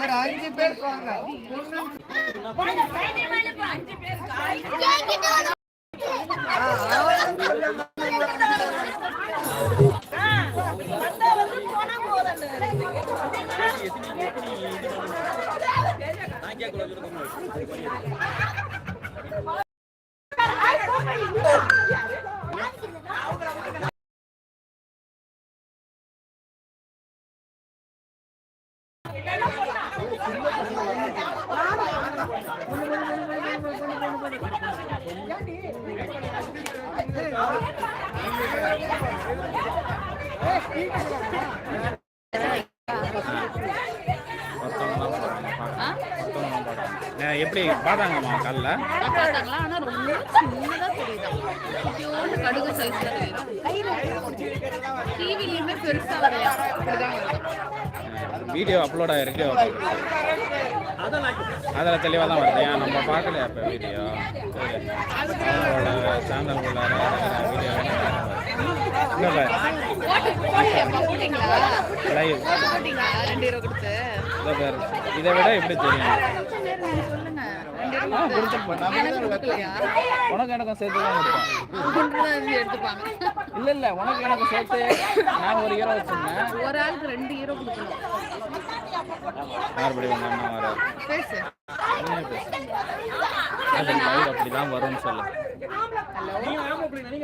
ஒரு 5 பேர் போங்க. எப்படி பார்த்தாங்கம்மா காலில் பார்த்தாங்களா? ஆனால் ரொம்ப சின்னதாக தெரியுது. கடுகு சைஸ்ல தெரியுது. டிவிலையுமே பெருசாக வரலையா? வீடியோ அப்லோட் ஆகிருக்கு. அதில் தெளிவாக தான் வருது. ஏன் நம்ம பார்க்கலையா இப்போ வீடியோ? அவங்களோட சேனல் உள்ளார வீடியோ இல்லை லைவ் இதை விட எப்படி தெரியும்? உனக்கு எனக்கும் சேர்த்து தான் எடுத்துப்பாங்க. இல்லை இல்லை, உனக்கு எனக்கு சேர்த்து நான் ஒரு ஹீரோ வச்சிருந்தேன். ஒரு ஆளுக்கு 2 ஹீரோ கொடுக்கணும். மறுபடியும் உங்க அண்ணா வர பேசு. அப்படிதான் வரும்னு சொல்லு.